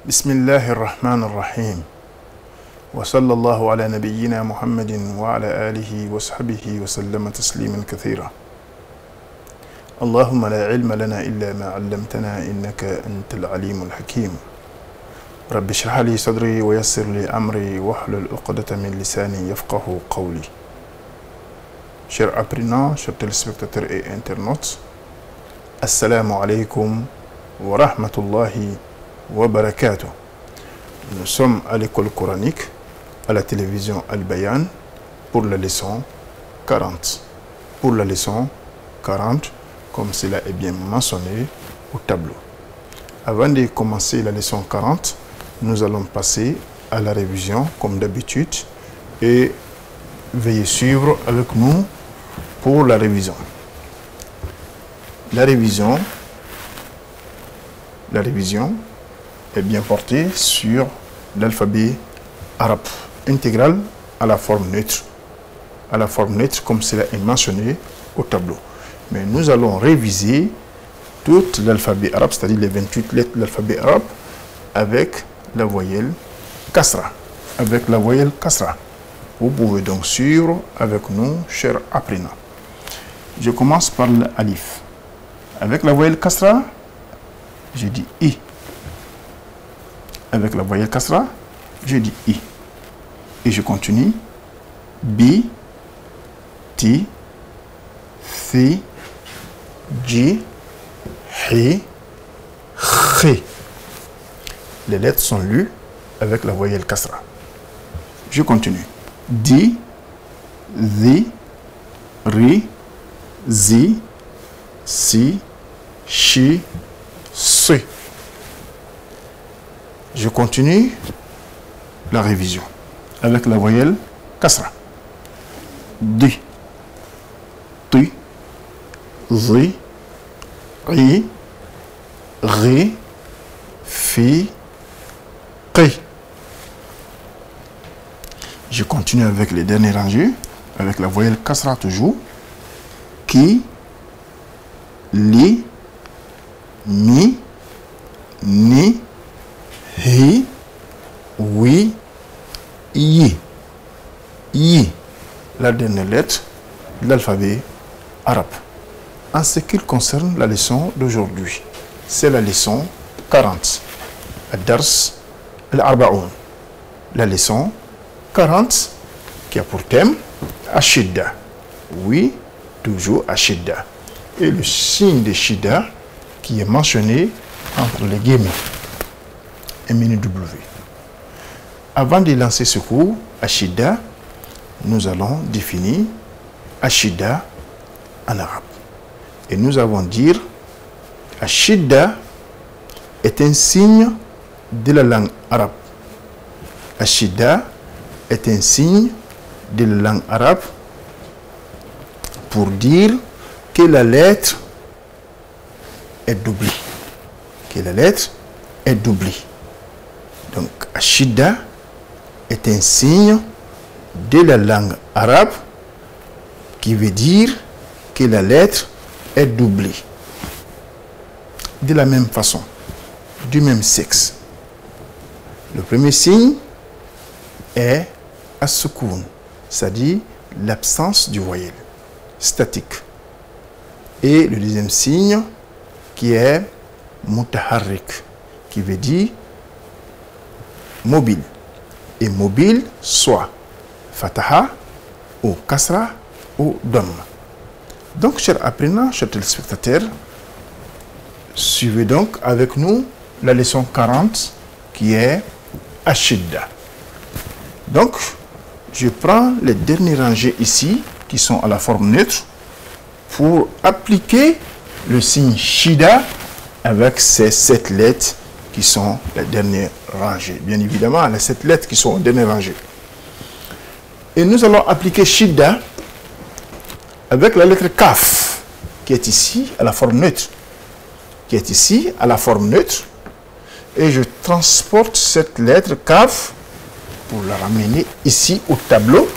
بسم الله الرحمن الرحيم وصلى الله على نبينا محمد وعلى آله وصحبه وسلم تسليما كثيرا. اللهم لا علم لنا إلا ما علمتنا إنك أنت العليم الحكيم. رب اشرح لي صدري ويسر لي أمري واحلل عقدة من لساني يفقه قولي. Chers apprenants, chers téléspectateurs et internautes, Assalamu alaikum wa rahmatullahi wa barakatuh. Nous sommes à l'école coranique, à la télévision Al-Bayan, pour la leçon 40. Pour la leçon 40, comme cela est bien mentionné au tableau. Avant de commencer la leçon 40, nous allons passer à la révision, comme d'habitude, et veuillez suivre avec nous pour la révision. La révision est bien portée sur l'alphabet arabe intégral à la forme neutre. À la forme neutre, comme cela est mentionné au tableau. Mais nous allons réviser tout l'alphabet arabe, c'est-à-dire les 28 lettres de l'alphabet arabe, avec la voyelle kasra. Avec la voyelle kasra. Vous pouvez donc suivre avec nous, chers apprenants. Je commence par l'alif. Avec la voyelle kasra, je dis i. Avec la voyelle kasra, je dis i. Et je continue. Bi, ti, thi, ji, hi, khi. Les lettres sont lues avec la voyelle kasra. Je continue. Di, zi, ri, zi, si, chi, si. Je continue la révision avec la voyelle kasra. Di, ti, zi, ri, ri, fi, qi. Je continue avec les derniers rangées, avec la voyelle kasra toujours. Ki, li, mi, ni, hi, wi, yi. Yi, la dernière lettre de l'alphabet arabe. En ce qui concerne la leçon d'aujourd'hui, c'est la leçon 40. Ad-Dars al-Arba'oun. La leçon 40 qui a pour thème Ashidda. Oui, toujours Ashidda. Et le signe de Shidda qui est mentionné entre les guillemets. MNW. Avant de lancer ce cours, Ashidda, nous allons définir Ashidda en arabe. Et nous allons dire Ashidda est un signe de la langue arabe. Ashidda est un signe de la langue arabe pour dire que la lettre est doublée. Que la lettre est doublée. Donc, Ashidda est un signe de la langue arabe qui veut dire que la lettre est doublée. De la même façon, du même sexe. Le premier signe est as-sukun, c'est-à-dire l'absence du voyelle, statique. Et le deuxième signe qui est mutaharrik, qui veut dire mobile. Et mobile, soit fataha, ou kasra, ou dhamma. Donc, chers apprenants, chers téléspectateurs, suivez donc avec nous la leçon 40 qui est Ashidda. Donc, je prends les dernières rangées ici qui sont à la forme neutre pour appliquer le signe Shida avec ces 7 lettres qui sont les dernières rangées. Bien évidemment, les 7 lettres qui sont aux dernières rangées. Et nous allons appliquer Shida avec la lettre Kaf qui est ici à la forme neutre. Qui est ici à la forme neutre. Et je transporte cette lettre Kaf pour la ramener ici au tableau.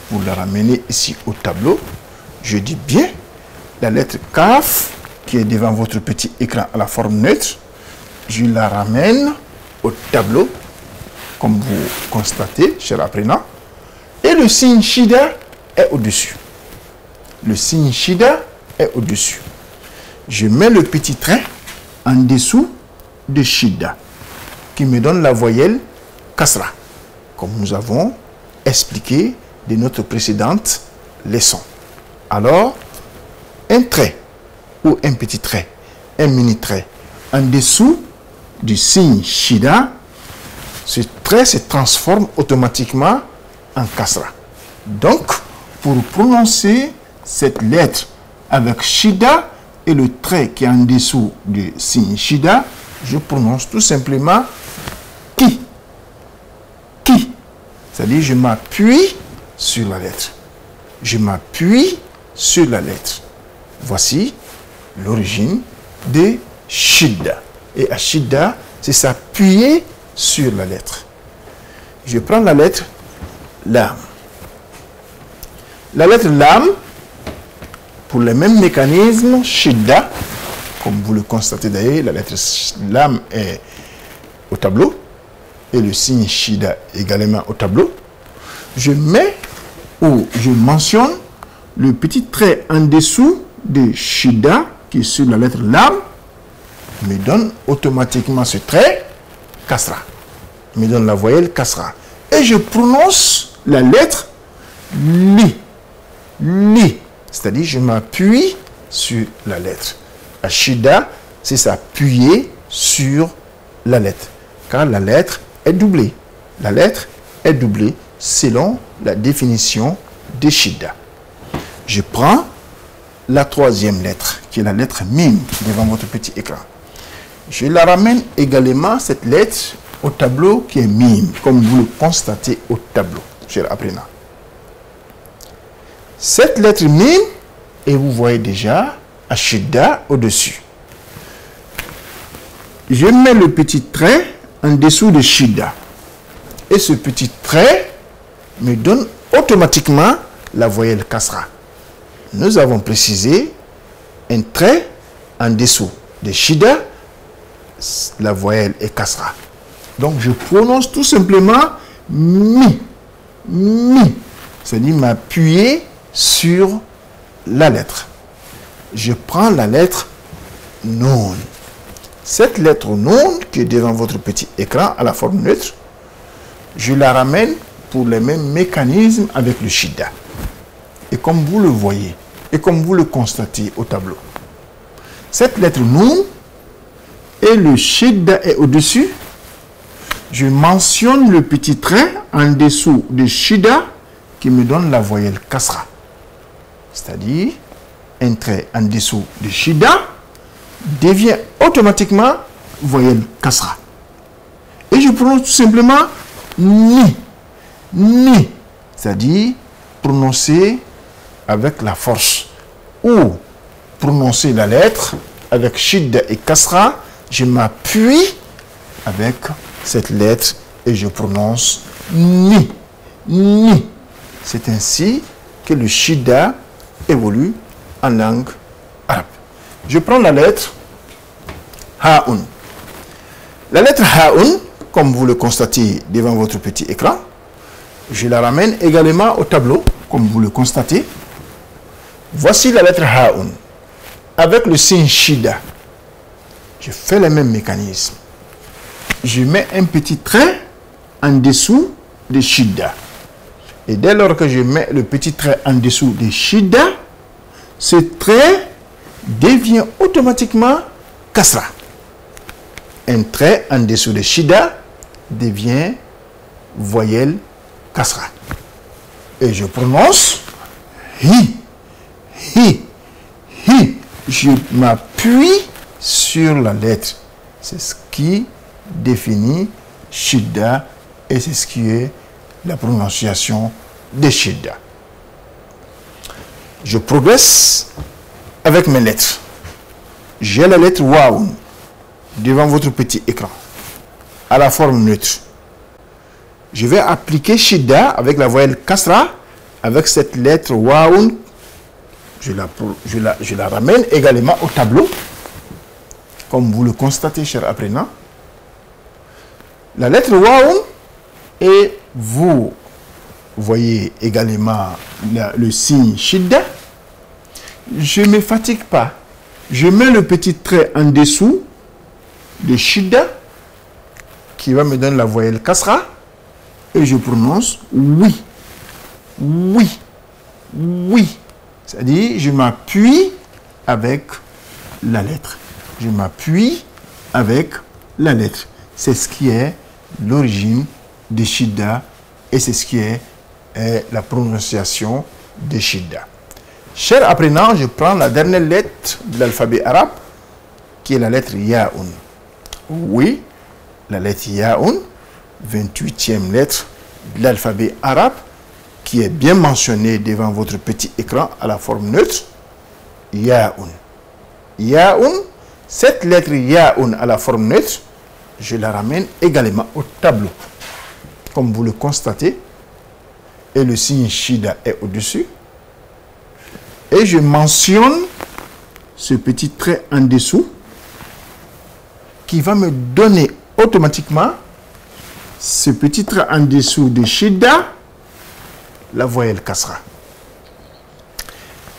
Pour la ramener ici au tableau. Je dis bien la lettre Kaf qui est devant votre petit écran à la forme neutre. Je la ramène au tableau, comme vous constatez, cher apprenant. Et le signe Shida est au-dessus. Le signe Shida est au-dessus. Je mets le petit trait en dessous de Shida, qui me donne la voyelle Kasra, comme nous avons expliqué de notre précédente leçon. Alors, un trait ou un petit trait, un mini trait en dessous du signe Shida, ce trait se transforme automatiquement en Kasra. Donc, pour prononcer cette lettre avec Shida et le trait qui est en dessous du signe Shida, je prononce tout simplement Ki. Ki. C'est-à-dire, je m'appuie sur la lettre. Je m'appuie sur la lettre. Voici l'origine de Shida. Et à Shida, c'est s'appuyer sur la lettre. Je prends la lettre Lam. La lettre Lam, pour le même mécanisme, Shida, comme vous le constatez d'ailleurs, la lettre Lam est au tableau et le signe Shida également au tableau. Je mets ou je mentionne le petit trait en dessous de Shida qui est sur la lettre Lam, me donne automatiquement ce trait Kasra, me donne la voyelle Kasra. Et je prononce la lettre Li. Li. C'est-à-dire, je m'appuie sur la lettre. Shida, c'est s'appuyer sur la lettre. Car la lettre est doublée. La lettre est doublée selon la définition de Shida. Je prends la troisième lettre, qui est la lettre Mim, devant votre petit écran. Je la ramène également, cette lettre, au tableau qui est Mim, comme vous le constatez au tableau, cher apprenant. Cette lettre Mim, et vous voyez déjà Shida au-dessus. Je mets le petit trait en dessous de Shida. Et ce petit trait me donne automatiquement la voyelle Kasra. Nous avons précisé un trait en dessous de Shida, la voyelle est Kasra. Donc je prononce tout simplement Mi. Mi. C'est-à-dire m'appuyer sur la lettre. Je prends la lettre Nun. Cette lettre Nun qui est devant votre petit écran à la forme neutre, je la ramène pour le même mécanisme avec le Shida. Et comme vous le voyez, et comme vous le constatez au tableau, cette lettre Nun et le Shida est au-dessus. Je mentionne le petit trait en dessous de Shida qui me donne la voyelle Kasra. C'est-à-dire, un trait en dessous de Shida devient automatiquement voyelle Kasra. Et je prononce tout simplement Ni. Ni. C'est-à-dire, prononcer avec la force. Ou prononcer la lettre avec Shida et Kasra, je m'appuie avec cette lettre et je prononce Ni. Ni. C'est ainsi que le Shida évolue en langue arabe. Je prends la lettre Ha'un. La lettre Ha'un, comme vous le constatez devant votre petit écran, je la ramène également au tableau, comme vous le constatez. Voici la lettre Ha'un. Avec le signe Shida, je fais le même mécanisme. Je mets un petit trait en dessous de Shida. Et dès lors que je mets le petit trait en dessous de Shida, ce trait devient automatiquement Kasra. Un trait en dessous de Shida devient voyelle Kasra. Et je prononce Hi. Hi. Hi. Je m'appuie sur la lettre. C'est ce qui définit Shida et c'est ce qui est la prononciation de Shida. Je progresse avec mes lettres. J'ai la lettre Waoun devant votre petit écran à la forme neutre. Je vais appliquer Shida avec la voyelle Kasra avec cette lettre Waoun. Je la ramène également au tableau, comme vous le constatez, chers apprenants. la lettre Waoun, et vous voyez également le signe Shidda. Je ne me fatigue pas. Je mets le petit trait en dessous de Shidda qui va me donner la voyelle Kasra et je prononce oui. Oui. Oui. C'est-à-dire, je m'appuie avec la lettre. Je m'appuie avec la lettre. C'est ce qui est l'origine de Shidda et c'est ce qui est la prononciation de Shidda. Cher apprenant, je prends la dernière lettre de l'alphabet arabe qui est la lettre Yaoun. Oui, la lettre Yaoun, 28e lettre de l'alphabet arabe qui est bien mentionnée devant votre petit écran à la forme neutre. Yaoun. Yaoun, cette lettre Yaoun à la forme neutre, je la ramène également au tableau. Comme vous le constatez, et le signe Shidda est au-dessus. Et je mentionne ce petit trait en dessous qui va me donner automatiquement ce petit trait en dessous de Shidda, la voyelle Kasra.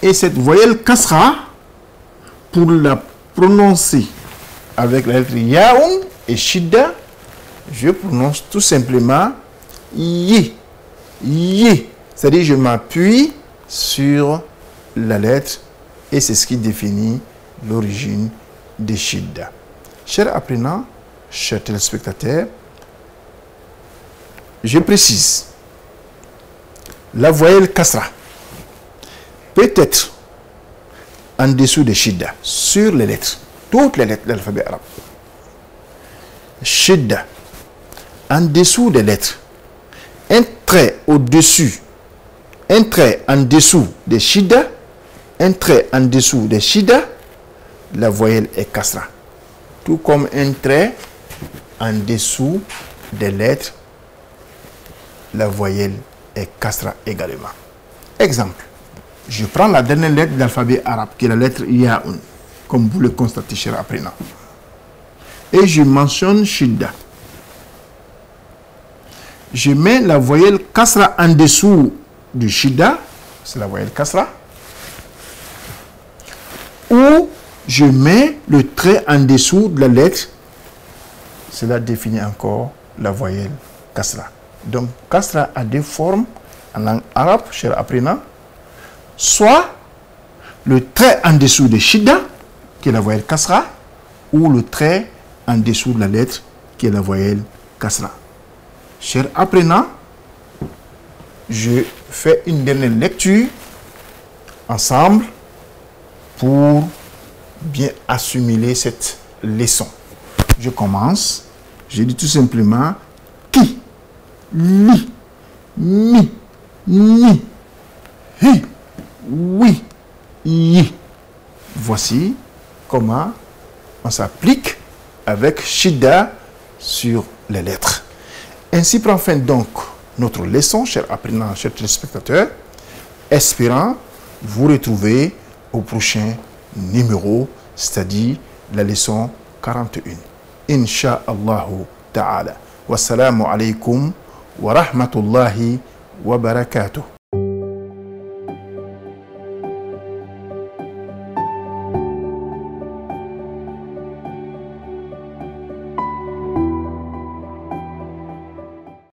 Et cette voyelle Kasra, pour la prononcer avec la lettre Yaoun et Shidda, je prononce tout simplement Yi. Yi. C'est-à-dire je m'appuie sur la lettre et c'est ce qui définit l'origine de Shidda. Chers apprenants, chers téléspectateurs, je précise, la voyelle Kasra peut être en dessous de Shidda, sur les lettres, toutes les lettres de l'alphabet arabe. Shidda, en dessous des lettres, un trait au-dessus, un trait en dessous de Shidda, un trait en dessous de Shidda, la voyelle est Kasra. Tout comme un trait en dessous des lettres, la voyelle est Kasra également. Exemple, je prends la dernière lettre de l'alphabet arabe, qui est la lettre Yaoun, comme vous le constatez, cher apprenant. Et je mentionne Shidda. Je mets la voyelle Kasra en dessous de Shidda, c'est la voyelle Kasra, ou je mets le trait en dessous de la lettre, cela définit encore la voyelle Kasra. Donc, Kasra a deux formes en langue arabe, cher apprenant, soit le trait en dessous de Shidda, qui est la voyelle Kasra, ou le trait en dessous de la lettre, qui est la voyelle Kasra. Chers apprenants, je fais une dernière lecture ensemble pour bien assimiler cette leçon. Je commence. Je dis tout simplement qui, li, mi, ni, hi, oui, yi. Voici comment on s'applique avec Shidda sur les lettres. Ainsi prend fin donc notre leçon, chers apprenants, chers téléspectateurs, espérant vous retrouver au prochain numéro, c'est-à-dire la leçon 41. Inch'Allahu ta'ala. Wassalamu alaikum wa rahmatullahi wa barakatuh.